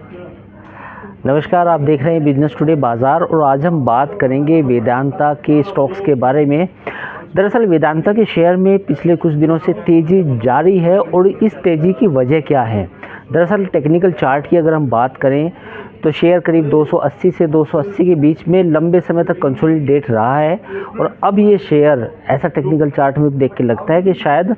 नमस्कार, आप देख रहे हैं बिजनेस टुडे बाज़ार और आज हम बात करेंगे वेदांता के स्टॉक्स के बारे में। दरअसल वेदांता के शेयर में पिछले कुछ दिनों से तेज़ी जारी है और इस तेज़ी की वजह क्या है। दरअसल टेक्निकल चार्ट की अगर हम बात करें तो शेयर करीब 280 से 280 के बीच में लंबे समय तक कंसोलिडेट रहा है और अब ये शेयर ऐसा टेक्निकल चार्ट में देख के लगता है कि शायद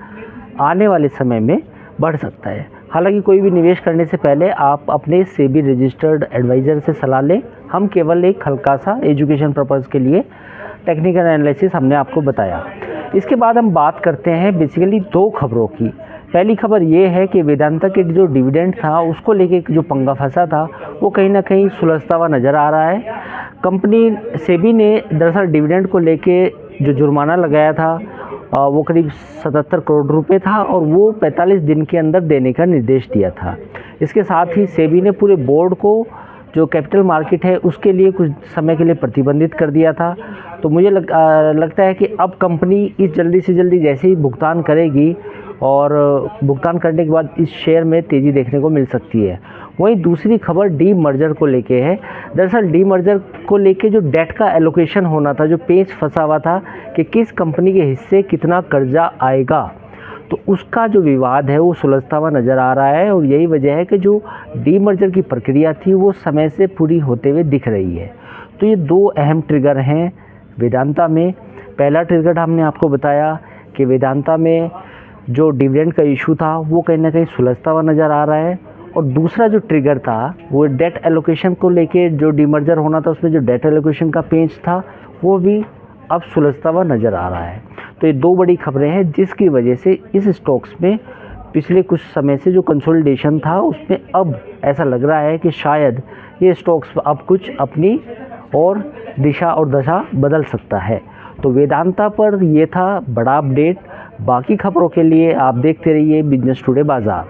आने वाले समय में बढ़ सकता है। हालांकि कोई भी निवेश करने से पहले आप अपने सेबी रजिस्टर्ड एडवाइज़र से सलाह लें। हम केवल एक हल्का सा एजुकेशन पर्पज़ के लिए टेक्निकल एनालिसिस हमने आपको बताया। इसके बाद हम बात करते हैं बेसिकली दो खबरों की। पहली खबर ये है कि वेदांता के जो डिविडेंड था उसको लेके जो पंगा फंसा था वो कहीं ना कहीं सुलझता हुआ नज़र आ रहा है। कंपनी सेबी ने दरअसल डिविडेंड को लेके जो जुर्माना लगाया था वो करीब 77 करोड़ रुपए था और वो 45 दिन के अंदर देने का निर्देश दिया था। इसके साथ ही सेबी ने पूरे बोर्ड को जो कैपिटल मार्केट है उसके लिए कुछ समय के लिए प्रतिबंधित कर दिया था। तो मुझे लगता है कि अब कंपनी इस जल्दी से जल्दी जैसे ही भुगतान करेगी और भुगतान करने के बाद इस शेयर में तेज़ी देखने को मिल सकती है। वहीं दूसरी खबर डी मर्जर को लेके है। दरअसल डी मर्जर को लेके जो डेट का एलोकेशन होना था, जो पेच फंसा हुआ था कि किस कंपनी के हिस्से कितना कर्जा आएगा, तो उसका जो विवाद है वो सुलझता हुआ नज़र आ रहा है और यही वजह है कि जो डी मर्जर की प्रक्रिया थी वो समय से पूरी होते हुए दिख रही है। तो ये दो अहम ट्रिगर हैं वेदांता में। पहला ट्रिगर हमने आपको बताया कि वेदांता में जो डिविडेंड का इशू था वो कहीं ना कहीं सुलझता हुआ नज़र आ रहा है और दूसरा जो ट्रिगर था वो डेट एलोकेशन को लेके जो डीमर्जर होना था उसमें जो डेट एलोकेशन का पेंच था वो भी अब सुलझता हुआ नज़र आ रहा है। तो ये दो बड़ी खबरें हैं जिसकी वजह से इस स्टॉक्स में पिछले कुछ समय से जो कंसोलिडेशन था उसमें अब ऐसा लग रहा है कि शायद ये स्टॉक्स अब कुछ अपनी और दिशा और दशा बदल सकता है। तो वेदांता पर ये था बड़ा अपडेट। बाकी खबरों के लिए आप देखते रहिए बिजनेस टुडे बाज़ार।